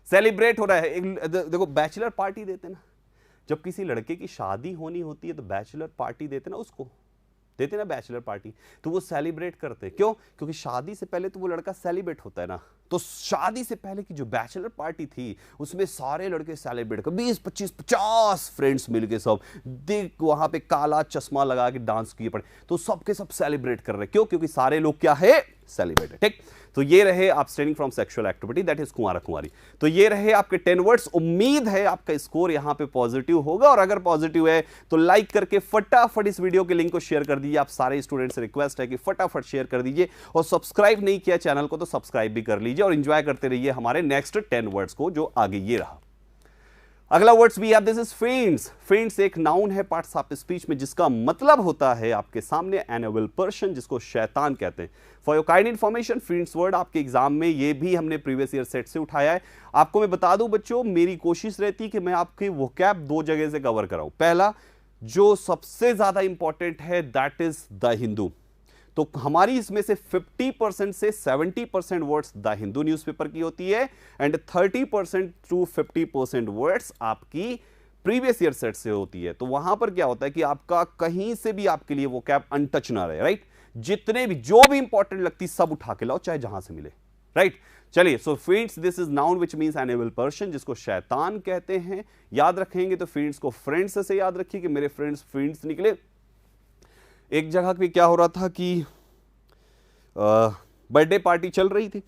सेलिब्रेट हो रहा है। देखो बैचलर पार्टी देते ना, जब किसी लड़के की शादी होनी होती है तो बैचलर पार्टी देते ना, उसको देते ना बैचलर पार्टी, तो वो सेलिब्रेट करते, क्यों, क्योंकि शादी से पहले तो वो लड़का सेलिब्रेट होता है ना, तो शादी से पहले की जो बैचलर पार्टी थी उसमें सारे लड़के सेलिब्रेट कर, 20 25 50 फ्रेंड्स मिलके सब देख वहां पे काला चश्मा लगा के डांस किए पड़े, तो सबके सब सेलिब्रेट कर रहे, क्यों, क्योंकि सारे लोग क्या है, सेलिब्रेट है। ठीक, तो ये रहे abstaining from sexual activity, that is कुंवारा कुंवारी। तो ये रहे आपके 10 वर्ड्स। उम्मीद है आपका स्कोर यहां पे पॉजिटिव होगा, और अगर पॉजिटिव है तो लाइक करके फटाफट इस वीडियो के लिंक को शेयर कर दीजिए। आप सारे स्टूडेंट्स से रिक्वेस्ट है कि फटाफट शेयर कर दीजिए, और सब्सक्राइब नहीं किया चैनल को तो सब्सक्राइब भी कर लीजिए, और एंजॉय करते रहिए हमारे नेक्स्ट 10 वर्ड्स को जो आगे ये रहा। अगला words we have, this is feints. Feints एक नाउन है पार्ट्स ऑफ स्पीच में जिसका मतलब होता है आपके सामने एन एविल पर्सन, जिसको शैतान कहते हैं। For your kind information, फेंट्स word आपके एग्जाम में ये भी हमने प्रीवियस ईयर सेट से उठाया है। आपको मैं बता दूं बच्चों, मेरी कोशिश रहती है कि मैं आपके वोकैब 2 जगह से कवर कराऊं। पहला जो सबसे ज्यादा इंपॉर्टेंट है दैट इज द हिंदू, तो हमारी इसमें से 50% से 70% वर्ड्स द हिंदू न्यूज़पेपर की होती है, एंड 30% टू 50% वर्ड्स आपकी प्रीवियस ईयर सेट से होती है। तो वहां पर क्या होता है कि आपका कहीं से भी आपके लिए वो कैप अनटच ना रहे, राइट, जितने भी जो भी इंपॉर्टेंट लगती सब उठा के लाओ, चाहे जहां से मिले, राइट। चलिए, so fiends, this is noun which means an evil person, जिसको शैतान कहते हैं। याद रखेंगे तो फेंट्स को फ्रेंड्स से याद रखिए कि मेरे फ्रेंड्स फेंट्स निकले। एक जगह पे क्या हो रहा था कि बर्थडे पार्टी चल रही थी,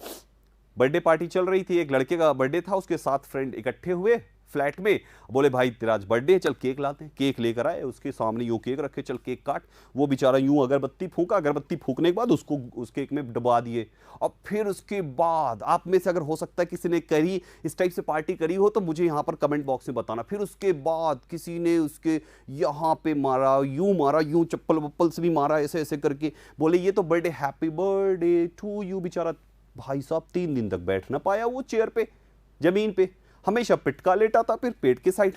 बर्थडे पार्टी चल रही थी, एक लड़के का बर्थडे था, उसके 7 फ्रेंड इकट्ठे हुए फ्लैट में, बोले भाई तेरा आज बर्थडे है, चल केक लाते हैं। केक लेकर आए, उसके सामने यूं केक रखे, चल केक काट। वो बेचारा यूं अगरबत्ती फूंका, अगरबत्ती फूकने के बाद उसको उस केक में डुबा दिए। और फिर उसके बाद आप में से अगर हो सकता है किसी ने करी इस टाइप से पार्टी करी हो तो मुझे यहाँ पर कमेंट बॉक्स में बताना। फिर उसके बाद किसी ने उसके यहाँ पे मारा, यूं चप्पल वप्पल से भी मारा, ऐसे ऐसे करके, बोले ये तो birthday, happy birthday to you. बेचारा भाई साहब 3 दिन तक बैठ ना पाया वो चेयर पे, जमीन पे, हमेशा पिटका लेटा था, फिर पेट के साइड।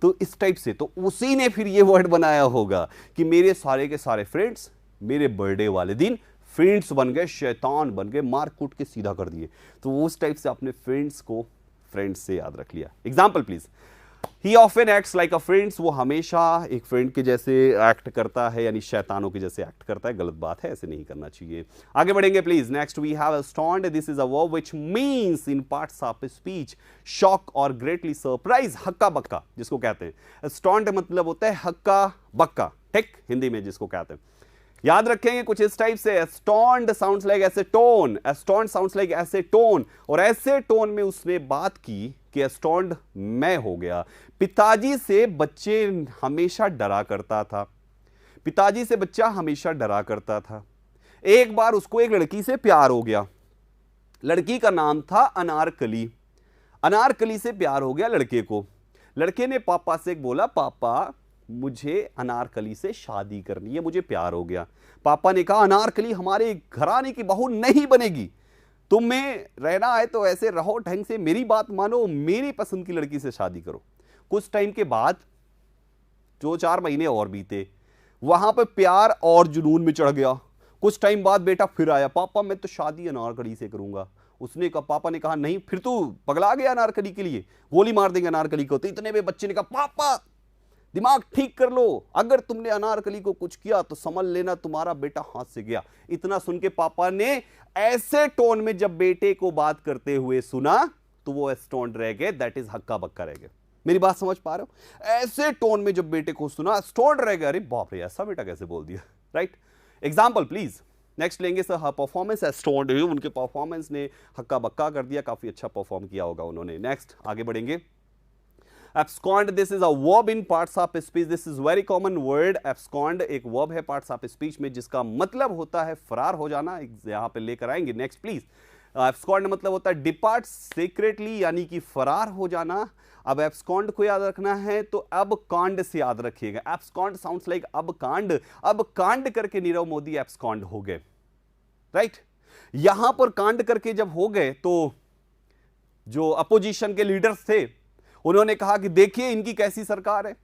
तो इस टाइप से तो उसी ने फिर ये वर्ड बनाया होगा कि मेरे सारे के सारे फ्रेंड्स मेरे बर्थडे वाले दिन फ्रेंड्स बन गए, शैतान बन गए, मार कूट के सीधा कर दिए। तो उस टाइप से अपने फ्रेंड्स को फ्रेंड्स से याद रख लिया। Example please, he often acts like a friends, वो हमेशा एक फ्रेंड के जैसे एक्ट करता है, यानी शैतानों के जैसे एक्ट करता है। गलत बात है, ऐसे नहीं करना चाहिए। आगे बढ़ेंगे please. Next we have astound, this is a verb which means in parts of speech shock और ग्रेटली सरप्राइज, हक्का बक्का जिसको कहते हैं। अस्टॉन्ड मतलब होता है हक्का बक्का, ठीक, हिंदी में जिसको कहते हैं। याद रखेंगे कुछ इस टाइप से, astound sounds like acetone, astound sounds like acetone, और ऐसे टोन में उसने बात की कि एस्टोन्ड मैं हो गया। पिताजी से बच्चे हमेशा डरा करता था, पिताजी से बच्चा हमेशा डरा करता था। एक बार उसको एक लड़की से प्यार हो गया, लड़की का नाम था अनारकली। अनारकली से प्यार हो गया लड़के को। लड़के ने पापा से बोला, पापा मुझे अनारकली से शादी करनी है, मुझे प्यार हो गया। पापा ने कहा, अनारकली हमारे घराने की बहू नहीं बनेगी, तुम्हें रहना है तो ऐसे रहो ढंग से, मेरी बात मानो, मेरी पसंद की लड़की से शादी करो। कुछ टाइम के बाद 2-4 महीने और बीते, वहां पर प्यार और जुनून में चढ़ गया। कुछ टाइम बाद बेटा फिर आया, पापा मैं तो शादी अनारकली से करूंगा। उसने कहा, पापा ने कहा नहीं, फिर तू पगला गया अनारकली के लिए, गोली मार देंगे अनारकली को। तो इतने में बच्चे ने कहा, पापा दिमाग ठीक कर लो, अगर तुमने अनारकली को कुछ किया तो समझ लेना तुम्हारा बेटा हाथ से गया। इतना सुन के पापा ने ऐसे टोन में जब बेटे को बात करते हुए सुना तो वो एस्टोन्ड रह गए, दैट इज हक्का बक्का रह गए। मेरी बात समझ पा रहे हो? ऐसे टोन में जब बेटे को सुना एस्टोन्ड रह गए, अरे बाप रे ऐसा बेटा कैसे बोल दिया, राइट। Example please. नेक्स्ट लेंगे सर, परफॉर्मेंस एस्टोन्ड, उनके परफॉर्मेंस ने हक्का बक्का कर दिया, काफी अच्छा परफॉर्म किया होगा उन्होंने। नेक्स्ट आगे बढ़ेंगे। Abscond, this is a verb in parts of speech. This is very common word. Abscond एक verb है parts of speech में, जिसका मतलब होता है फरार हो जाना। यहाँ पे लेकर आएंगे। Next please. Abscond मतलब होता है डिपार्ट सीक्रेटली, यानी कि फरार हो जाना। अब abscond को याद रखना है तो अब कांड से याद रखिएगा। Abscond साउंड्स लाइक अब कांड, अब कांड करके नीरव मोदी abscond हो गए, राइट। यहां पर कांड करके जब हो गए तो जो अपोजिशन के लीडर्स थे उन्होंने कहा कि देखिए इनकी कैसी सरकार है,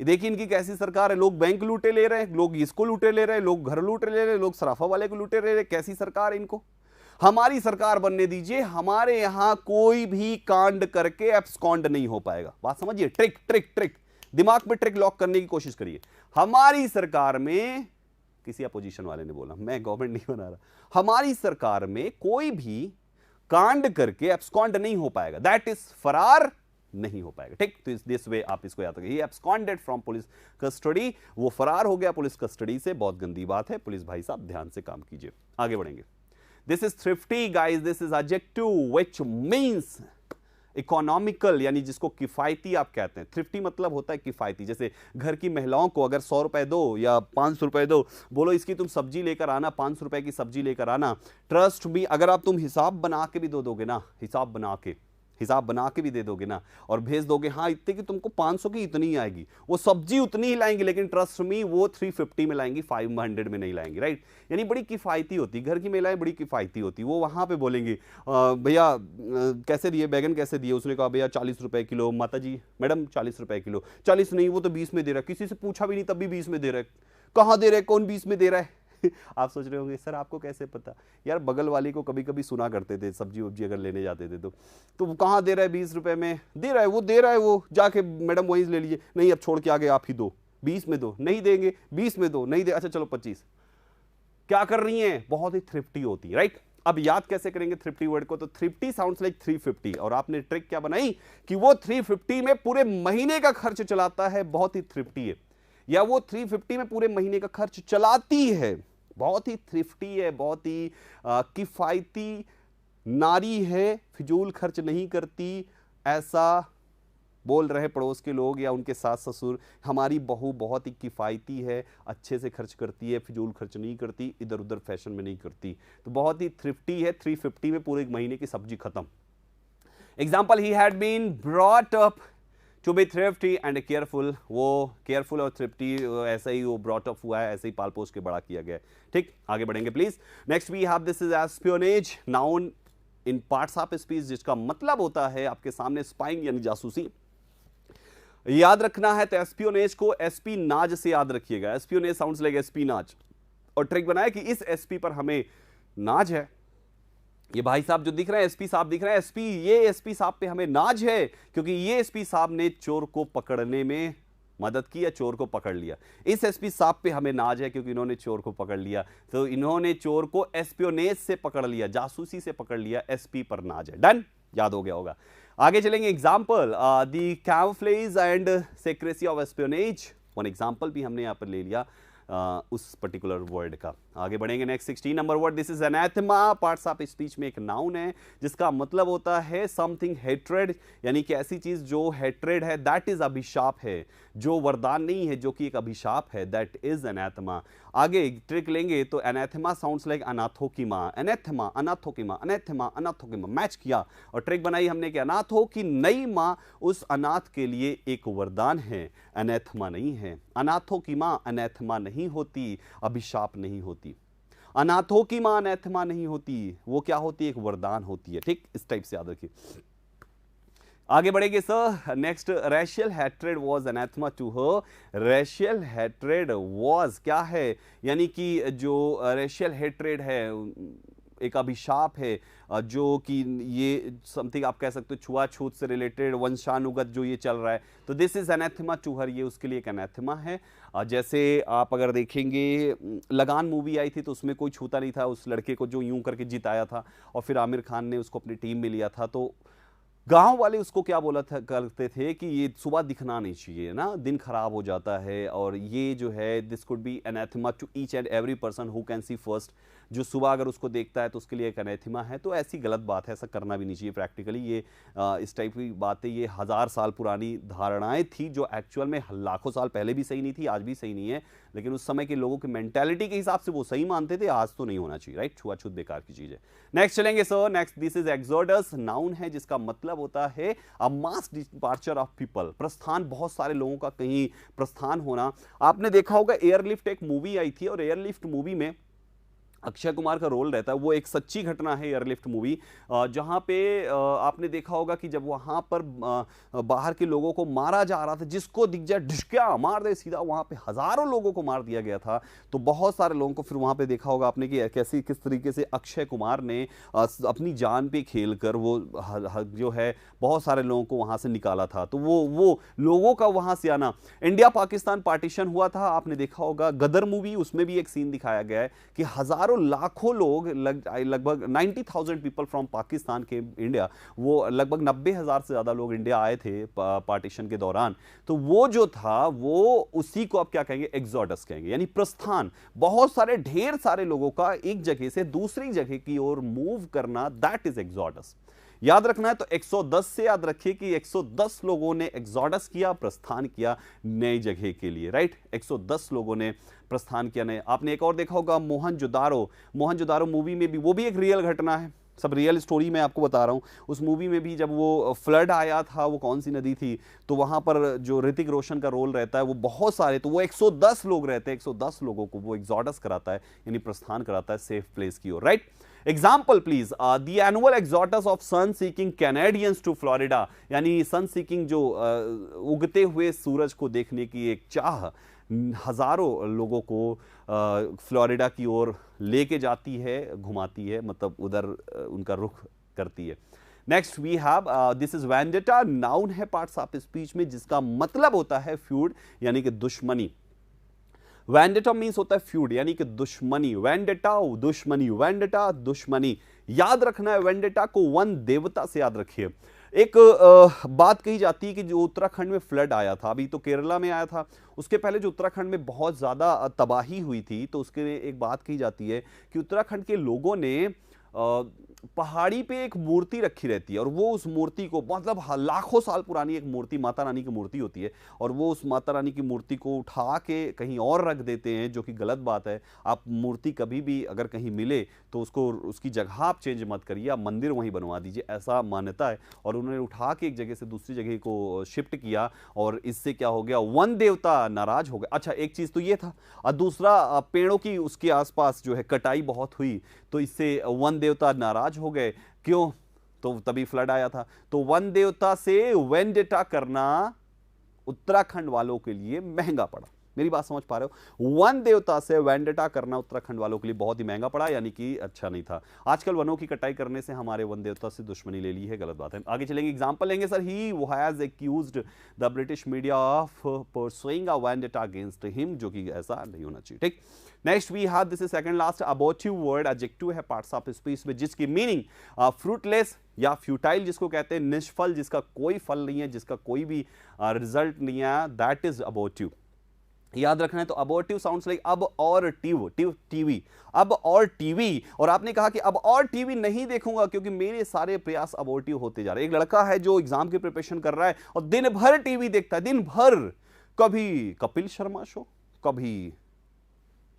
देखिए इनकी कैसी सरकार है, लोग बैंक लूटे ले रहे हैं, लोग इसको लूटे ले रहे हैं, लोग घर लूटे ले रहे हैं, लोग सराफा वाले को लूटे ले रहे हैं, कैसी सरकार है इनको, हमारी सरकार बनने दीजिए, हमारे यहां कोई भी कांड करके एब्सकॉन्ड नहीं हो पाएगा। बात समझिए, ट्रिक ट्रिक ट्रिक, दिमाग में ट्रिक लॉक करने की कोशिश करिए। हमारी सरकार में, किसी अपोजिशन वाले ने बोला, मैं गवर्नमेंट नहीं बना रहा, हमारी सरकार में कोई भी कांड करके एब्सकॉन्ड नहीं हो पाएगा, दैट इज फरार नहीं हो पाएगा, ठीक। तो दिस वे आप इसको याद रखिए, एब्सकॉन्डेड फ्रॉम पुलिस कस्टडी, वो फरार हो गया पुलिस कस्टडी से, बहुत गंदी बात है, पुलिस भाई साहब ध्यान से काम कीजिए। आगे बढ़ेंगे। This is thrifty guys, this is adjective which means economical, यानी जिसको किफायती आप कहते हैं। थ्रिफ्टी मतलब होता है किफायती। जैसे घर की महिलाओं को अगर 100 रुपए दो या 500 रुपए दो, बोलो इसकी तुम सब्जी लेकर आना, 500 रुपए की सब्जी लेकर आना, ट्रस्ट भी, अगर आप तुम हिसाब बना के भी दोगे ना, हिसाब बना के भी दे दोगे ना और भेज दोगे, हाँ इतने की तुमको 500 की इतनी ही आएगी, वो सब्जी उतनी ही लाएंगी, लेकिन ट्रस्ट मी वो 350 में लाएंगी, 500 में नहीं लाएंगी, राइट। यानी बड़ी किफायती होती, घर की महिलाएं बड़ी किफायती होती। वो वहां पे बोलेंगी, भैया कैसे दिए बैगन, कैसे दिए? उसने कहा भैया 40 रुपए किलो। माता जी मैडम 40 रुपए किलो। 40 नहीं, वो तो 20 में दे रहा है। किसी से पूछा भी नहीं तब भी 20 में दे रहा है। कहाँ दे रहा है, कौन 20 में दे रहा है? आप सोच रहे होंगे सर आपको कैसे पता? यार बगल वाली को कभी कभी सुना करते थे, सब्जी वब्जी अगर लेने जाते थे तो वो कहाँ दे रहा है, 20 रुपए में दे रहा है, वो दे रहा है, वो जाके मैडम वहीं ले लीजिए, नहीं अब छोड़ के आगे आप ही दो, 20 में दो, नहीं देंगे, 20 में दो, नहीं दे, अच्छा चलो 25। क्या कर रही हैं? बहुत ही थ्रिफ्टी होती है, राइट। अब याद कैसे करेंगे थ्रिफ्टी वर्ड को? तो थ्रिफ्टी साउंड्स लाइक 350, और आपने ट्रिक क्या बनाई कि वो 350 में पूरे महीने का खर्च चलाता है, बहुत ही थ्रिफ्टी है, या वो 350 में पूरे महीने का खर्च चलाती है, बहुत ही थ्रिफ्टी है, बहुत ही किफायती नारी है, फिजूल खर्च नहीं करती, ऐसा बोल रहे पड़ोस के लोग या उनके सास ससुर। हमारी बहू बहुत ही किफायती है, अच्छे से खर्च करती है, फिजूल खर्च नहीं करती, इधर उधर फैशन में नहीं करती, तो बहुत ही थ्रिफ्टी है। 350 में पूरे महीने की सब्जी खत्म। Example, he had been brought up to be thrifty and careful, वो केयरफुल और थ्रिफ्टी ऐसा ही वो ब्रॉट अप हुआ है, ऐसे ही पाल पोस के बड़ा किया गया है, ठीक। आगे बढ़ेंगे please. Next we have, this is espionage, noun in parts of speech, जिसका मतलब होता है आपके सामने स्पाइंग यानी जासूसी। याद रखना है तो एस्पियोनेज को एसपी नाज से याद रखिएगा। एस्पियोनेज साउंड्स लाइक एसपी नाज, और ट्रिक बनाया कि इस एसपी पर हमें नाज है, ये भाई साहब जो दिख रहे हैं एसपी साहब दिख रहे हैं, एसपी, ये एसपी साहब पे हमें नाज है क्योंकि ये एसपी साहब ने चोर को पकड़ने में मदद की या चोर को पकड़ लिया। इस एसपी साहब पे हमें नाज है क्योंकि इन्होंने चोर को पकड़ लिया, तो इन्होंने चोर को एस्पियोनेज से पकड़ लिया, जासूसी से पकड़ लिया, एसपी पर नाज है। डन, याद हो गया होगा। आगे चलेंगे। Example, the camouflage and secrecy of espionage, one example भी हमने यहाँ पर ले लिया उस पर्टिकुलर वर्ड का। आगे बढ़ेंगे next 16 number word, this is anathema. Parts of speech में एक नाउन है जिसका मतलब होता है समथिंग हेट्रेड, यानी कि ऐसी चीज जो हेट्रेड है, दैट इज अभिशाप है, जो वरदान नहीं है, जो कि एक अभिशाप है, दैट इज एनाथेमा। आगे ट्रिक लेंगे तो एनाथेमा साउंड्स लाइक अनाथों की माँ, एनाथेमा अनाथों की माँ, एनाथेमा अनाथों की माँ, मैच किया और ट्रिक बनाई हमने कि अनाथों की नई माँ उस अनाथ के लिए एक वरदान है, एनाथेमा नहीं है। अनाथों की माँ एनाथेमा नहीं होती, अभिशाप नहीं होती। अनाथों की माँ एनाथेमा नहीं होती, वो क्या होती है, एक वरदान होती है। ठीक, इस टाइप से याद रखिए। आगे बढ़ेंगे sir, next, racial hatred was anathema to her. Racial hatred was क्या है, यानी कि जो रेशियल हैट्रेड है एक अभिशाप है, जो कि ये समथिंग आप कह सकते हो छुआछूत से रिलेटेड, वंशानुगत जो ये चल रहा है, तो दिस इज एनाथेमा टू हर, ये उसके लिए एक एनाथेमा है। जैसे आप अगर देखेंगे लगान मूवी आई थी तो उसमें कोई छूता नहीं था उस लड़के को जो यूं करके जिताया था और फिर आमिर खान ने उसको अपनी टीम में लिया था, तो गांव वाले उसको क्या बोला था करते थे कि ये सुबह दिखना नहीं चाहिए ना, दिन खराब हो जाता है, और ये जो है this could be anathema to each and every person who can see first, जो सुबह अगर उसको देखता है तो उसके लिए एक एनाथेमा है। तो ऐसी गलत बात है, ऐसा करना भी नहीं चाहिए प्रैक्टिकली। ये इस टाइप की बातें, ये 1000 साल पुरानी धारणाएं थी जो एक्चुअल में लाखों साल पहले भी सही नहीं थी, आज भी सही नहीं है, लेकिन उस समय के लोगों की मेंटालिटी के हिसाब से वो सही मानते थे, आज तो नहीं होना चाहिए, राइट। छुआछूत बेकार की चीज है। नेक्स्ट चलेंगे sir, next, this is exodus, noun है जिसका मतलब होता है अ मास डिपार्चर ऑफ पीपल, प्रस्थान, बहुत सारे लोगों का कहीं प्रस्थान होना। आपने देखा होगा एयरलिफ्ट एक मूवी आई थी और एयरलिफ्ट मूवी में अक्षय कुमार का रोल रहता है, वो एक सच्ची घटना है एयरलिफ्ट मूवी, जहाँ पे आपने देखा होगा कि जब वहाँ पर बाहर के लोगों को मारा जा रहा था, जिसको दिख जाए ढिशक्या मार दे सीधा, वहाँ पे हजारों लोगों को मार दिया गया था। तो बहुत सारे लोगों को फिर वहाँ पे देखा होगा आपने कि कैसी किस तरीके से अक्षय कुमार ने अपनी जान पे खेल कर वो जो है बहुत सारे लोगों को वहाँ से निकाला था। तो वो लोगों का वहाँ से आना, इंडिया पाकिस्तान पार्टीशन हुआ था, आपने देखा होगा गदर मूवी, उसमें भी एक सीन दिखाया गया है कि हजारों लाखों लोग, लगभग 90,000 पीपल फ्रॉम पाकिस्तान के इंडिया, वो लगभग 90,000 से ज्यादा लोग इंडिया आए थे पार्टीशन के दौरान। तो वो जो था वो उसी को आप क्या कहेंगे, एग्जोडस कहेंगे, यानी प्रस्थान। बहुत सारे ढेर सारे लोगों का एक जगह से दूसरी जगह की ओर मूव करना, दैट इज एग्जोडस। याद रखना है तो 110 से याद रखिए कि 110 लोगों ने एग्जोडस किया, प्रस्थान किया नई जगह के लिए, राइट। 110 लोगों ने प्रस्थान किया नए। आपने एक और देखा होगा मोहनजोदारो, मोहनजोदारो मूवी में भी, वो भी एक रियल घटना है, सब रियल स्टोरी मैं आपको बता रहा हूं। उस मूवी में भी जब वो फ्लड आया था, वो कौन सी नदी थी, तो वहां पर जो ऋतिक रोशन का रोल रहता है वो बहुत सारे, तो वो 110 लोग रहते हैं, 110 लोगों को वो एग्जोडस कराता है, यानी प्रस्थान कराता है सेफ प्लेस की ओर, right. Example please, the annual exodus of sun seeking Canadians to Florida, यानी सन सीकिंग जो उगते हुए सूरज को देखने की एक चाह हजारों लोगों को फ्लोरिडा की ओर लेके जाती है, घुमाती है, मतलब उधर उनका रुख करती है। Next we have this is vendetta, noun है पार्ट्स ऑफ स्पीच में जिसका मतलब होता है फ्यूड, यानी कि दुश्मनी। वेंडेटा मीन्स होता है फ्यूड, यानी कि दुश्मनी। वेंडेटा दुश्मनी, वेंडेटा दुश्मनी। याद रखना है वेंडेटा को वन देवता से याद रखिए। एक बात कही जाती है कि जो उत्तराखंड में फ्लड आया था, अभी तो केरला में आया था, उसके पहले जो उत्तराखंड में बहुत ज़्यादा तबाही हुई थी, तो उसके एक बात कही जाती है कि उत्तराखंड के लोगों ने पहाड़ी पे एक मूर्ति रखी रहती है और वो उस मूर्ति को, मतलब लाखों साल पुरानी एक मूर्ति, माता रानी की मूर्ति होती है, और वो उस माता रानी की मूर्ति को उठा के कहीं और रख देते हैं, जो कि गलत बात है। आप मूर्ति कभी भी अगर कहीं मिले तो उसको, उसकी जगह आप चेंज मत करिए, आप मंदिर वहीं बनवा दीजिए, ऐसा मान्यता है। और उन्होंने उठा के एक जगह से दूसरी जगह को शिफ्ट किया और इससे क्या हो गया, वन देवता नाराज हो गए। अच्छा, एक चीज तो ये था, और दूसरा पेड़ों की उसके आसपास जो है कटाई बहुत हुई, तो इससे वन देवता नाराज हो गए। क्यों? तो तभी फ्लड आया था। तो वन देवता से वेंडेटा करना उत्तराखंड वालों के लिए महंगा पड़ा। मेरी बात समझ पा रहे हो? वन देवता से वेंडेटा करना उत्तराखंड वालों के लिए बहुत ही महंगा पड़ा, यानी कि अच्छा नहीं था। आजकल वनों की कटाई करने से हमारे वन देवता से दुश्मनी ले ली है, गलत बात है। आगे चलेंगे, एग्जांपल लेंगे sir. He has accused the British media of pursuing a vendetta against him, जो कि ऐसा नहीं होना चाहिए, ठीक। Next we have, this is second last, abortive word. Adjective है पार्ट्स ऑफ स्पीच में जिसकी मीनिंग फ्रूटलेस या फ्यूटाइल जिसको कहते हैं, निष्फल, जिसका कोई फल नहीं है, जिसका कोई भी रिजल्ट नहीं है, दैट इज अबॉर्टिव। याद रखना है तो अबॉर्टिव साउंड्स लाइक अब और टीवी, अब और टीवी। और आपने कहा कि अब और टीवी नहीं देखूंगा क्योंकि मेरे सारे प्रयास अबॉर्टिव होते जा रहे हैं। एक लड़का है जो एग्जाम की प्रिपरेशन कर रहा है और दिन भर टीवी देखता है, दिन भर, कभी कपिल शर्मा शो, कभी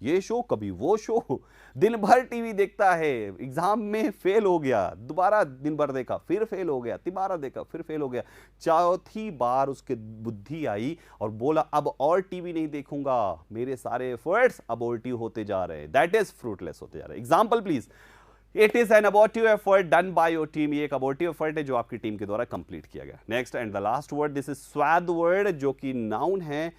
ये शो, कभी वो शो, दिन भर टीवी देखता है, एग्जाम में फेल हो गया, दोबारा दिन भर देखा, फिर फेल हो गया, तिबारा देखा, फिर फेल हो गया। चौथी बार उसके बुद्धि आई और बोला अब और टीवी नहीं देखूंगा, मेरे सारे एफर्ट्स अबॉर्टिव होते जा रहे हैं, दैट इज फ्रूटलेस होते जा रहे हैं। Example please, it is an abortive effort done by your team. ये एक अबॉर्टिव एफर्ट है जो आपकी टीम के द्वारा कंप्लीट किया गया। Next and the last word, this is suede word, जो कि नाउन है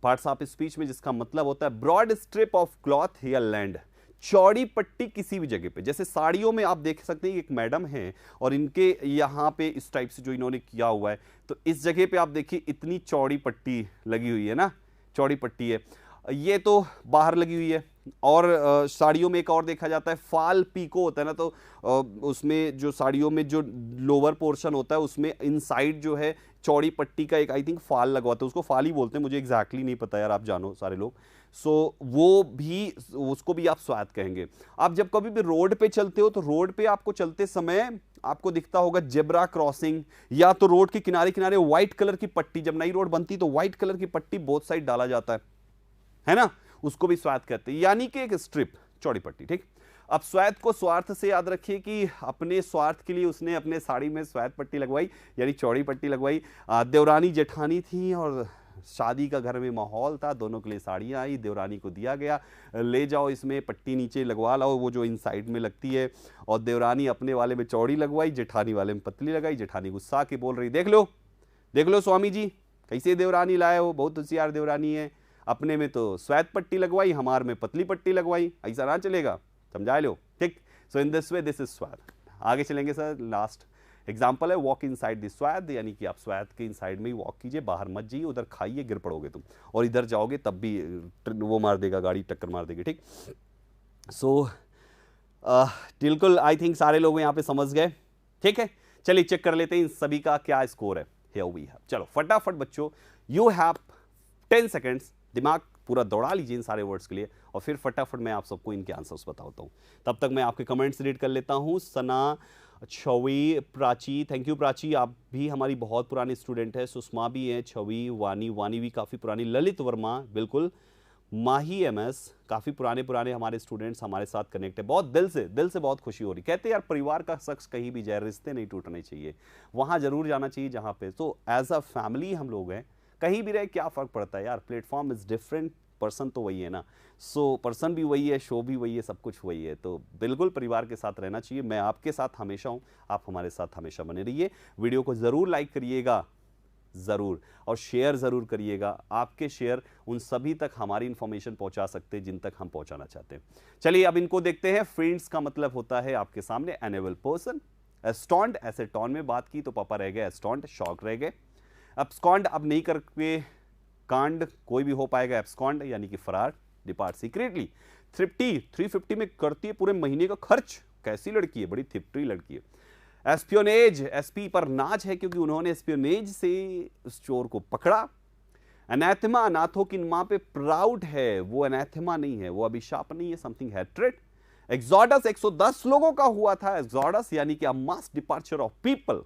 पार्ट्स ऑफ स्पीच में, जिसका मतलब होता है ब्रॉड स्ट्रिप ऑफ क्लॉथ या लैंड, चौड़ी पट्टी किसी भी जगह पे। जैसे साड़ियों में आप देख सकते हैं एक मैडम है और इनके यहाँ पे इस टाइप से जो इन्होंने किया हुआ है, तो इस जगह पे आप देखिए इतनी चौड़ी पट्टी लगी हुई है ना, चौड़ी पट्टी है, ये तो बाहर लगी हुई है। और साड़ियों में एक और देखा जाता है फाल पीको होता है ना, तो उसमें जो साड़ियों में जो लोअर पोर्शन होता है उसमें इनसाइड जो है चौड़ी पट्टी का एक आई थिंक फाल लगवाते हैं, उसको फाल ही बोलते हैं, मुझे एग्जैक्टली नहीं पता यार, आप जानो सारे लोग। सो वो भी, उसको भी आप स्वाद कहेंगे। आप जब कभी भी रोड पे चलते हो तो रोड पे आपको चलते समय आपको दिखता होगा जेब्रा क्रॉसिंग, या तो रोड के किनारे किनारे व्हाइट कलर की पट्टी, जब नई रोड बनती तो व्हाइट कलर की पट्टी बोथ साइड डाला जाता है ना, उसको भी स्वाद कहते हैं, यानी कि एक स्ट्रिप, चौड़ी पट्टी। ठीक, अब स्वाद को स्वार्थ से याद रखिए कि अपने स्वार्थ के लिए उसने अपने साड़ी में स्वाद पट्टी लगवाई, यानी चौड़ी पट्टी लगवाई। देवरानी जेठानी थी और शादी का घर में माहौल था, दोनों के लिए साड़ियाँ आई, देवरानी को दिया गया, ले जाओ इसमें पट्टी नीचे लगवा लाओ, वो जो इन साइड में लगती है। और देवरानी अपने वाले में चौड़ी लगवाई, जेठानी वाले में पतली लगाई। जेठानी गुस्सा के बोल रही, देख लो स्वामी जी कैसे देवरानी लाए हो, बहुत होशियार देवरानी है, अपने में तो स्वाद पट्टी लगवाई, हमारे में पतली पट्टी लगवाई, ऐसा ना चलेगा, समझा लो। ठीक, so in this way this is स्वाद। आगे चलेंगे सर, लास्ट एग्जाम्पल है वॉक इन साइड द स्वाद, यानी कि आप स्वाद के इन साइड में ही वॉक कीजिए, बाहर मत जाइए, उधर खाइए गिर पड़ोगे तुम, और इधर जाओगे तब भी वो मार देगा, गाड़ी टक्कर मार देगी। ठीक, सो बिल्कुल आई थिंक सारे लोग यहाँ पे समझ गए। ठीक है, चलिए चेक कर लेते हैं इन सभी का क्या स्कोर है। हियर वी हैव, चलो फटाफट बच्चों, यू हैव 10 सेकेंड्स, दिमाग पूरा दौड़ा लीजिए इन सारे वर्ड्स के लिए, और फिर फटाफट मैं आप सबको इनके आंसर्स बताता हूं। तब तक मैं आपके कमेंट्स रीड कर लेता हूं। सना, छवि, प्राची, थैंक यू प्राची, आप भी हमारी बहुत पुरानी स्टूडेंट है। सुषमा भी है, छवि, वानी भी काफ़ी पुरानी, ललित वर्मा बिल्कुल, माही MS, काफ़ी पुराने हमारे स्टूडेंट्स हमारे साथ कनेक्ट है। बहुत दिल से बहुत खुशी हो रही। कहते यार परिवार का शख्स कहीं भी जाए, रिश्ते नहीं टूटने चाहिए, वहाँ जरूर जाना चाहिए जहाँ पे, तो एज अ फैमिली हम लोग हैं, कहीं भी रहे क्या फ़र्क पड़ता है यार, प्लेटफॉर्म इज़ डिफरेंट, पर्सन तो वही है ना। सो पर्सन भी वही है, शो भी वही है, सब कुछ वही है, तो बिल्कुल परिवार के साथ रहना चाहिए। मैं आपके साथ हमेशा हूँ, आप हमारे साथ हमेशा बने रहिए। वीडियो को ज़रूर लाइक करिएगा, ज़रूर, और शेयर ज़रूर करिएगा। आपके शेयर उन सभी तक हमारी इंफॉर्मेशन पहुंचा सकते हैं जिन तक हम पहुंचाना चाहते हैं। चलिए अब इनको देखते हैं। फ्रेंड्स का मतलब होता है आपके सामने एनेबल पर्सन। एस्टॉन्ड, ऐसे टॉन में बात की तो पापा रह गए एस्टॉन्ड, शॉक रह गए। एब्सकॉन्ड अब नहीं करके कांड कोई भी हो पाएगा, एब्सकॉन्ड यानी कि फरार, डिपार्ट सीक्रेटली। थ्रिफ्टी, 350 में करती है पूरे महीने का खर्च, कैसी लड़की है, बड़ी थ्रिफ्टी लड़की है। एस्पियोनेज, एसपी पर नाच है क्योंकि उन्होंने एस्पियोनेज से उस चोर को पकड़ा। अनैथमा, अनाथों की मां पे प्राउड है, वो अनैथमा नहीं है, वो अभिशाप नहीं है, समथिंग हैट्रेड। एक्सॉडस 110 लोगों का हुआ था, एक्सॉडस यानी कि a mass departure of people.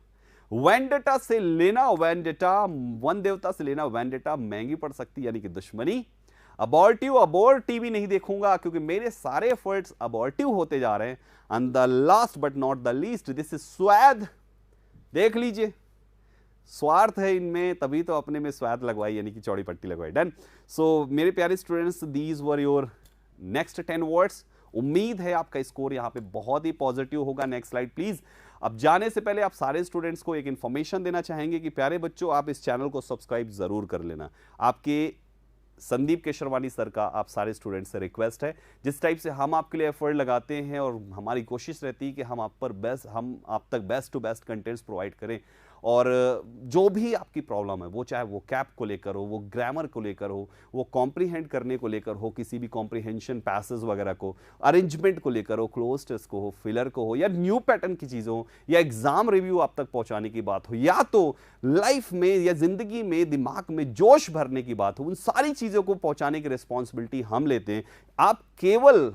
Vendetta से लेना, वेंडेटा वन देवता से लेना, वेंडेटा महंगी पड़ सकती यानी कि दुश्मनी। अबॉर्टिव, अबोर टीवी नहीं देखूंगा क्योंकि मेरे सारे एफर्ट्स अबॉर्टिव होते जा रहे हैं। And the last but not the least, this is स्वाद। देख लीजिए स्वार्थ है इनमें, तभी तो अपने में स्वाद लगवाई यानी कि चौड़ी पट्टी लगवाई। डन। सो मेरे प्यारे students, these were your next 10 words. उम्मीद है आपका स्कोर यहाँ पे बहुत ही पॉजिटिव होगा। Next slide please. अब जाने से पहले आप सारे स्टूडेंट्स को एक इन्फॉर्मेशन देना चाहेंगे कि प्यारे बच्चों, आप इस चैनल को सब्सक्राइब जरूर कर लेना। आपके संदीप केशरवानी सर का आप सारे स्टूडेंट्स से रिक्वेस्ट है, जिस टाइप से हम आपके लिए एफर्ट लगाते हैं और हमारी कोशिश रहती है कि हम आप तक best to best contents provide करें, और जो भी आपकी प्रॉब्लम है, वो चाहे वो कैप को लेकर हो, वो ग्रामर को लेकर हो, वो कॉम्प्रीहेंड करने को लेकर हो, किसी भी कॉम्प्रीहेंशन पैसेज वगैरह को, अरेंजमेंट को लेकर हो, क्लोज टेस्ट को हो, फिलर को हो, या न्यू पैटर्न की चीज़ों हो, या एग्जाम रिव्यू आप तक पहुंचाने की बात हो, या तो लाइफ में या जिंदगी में दिमाग में जोश भरने की बात हो, उन सारी चीज़ों को पहुंचाने की रिस्पॉन्सिबिलिटी हम लेते हैं। आप केवल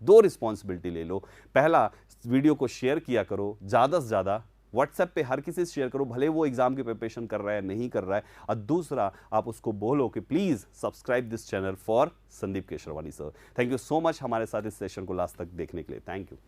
2 रिस्पॉन्सिबिलिटी ले लो। पहला, वीडियो को शेयर किया करो ज़्यादा से ज़्यादा, व्हाट्सएप पे हर किसी से शेयर करो, भले वो एग्जाम की प्रिपरेशन कर रहा है नहीं कर रहा है। और दूसरा, आप उसको बोलो कि please subscribe this channel for Sandeep Kesharwani sir. Thank you so much हमारे साथ इस सेशन को लास्ट तक देखने के लिए। Thank you.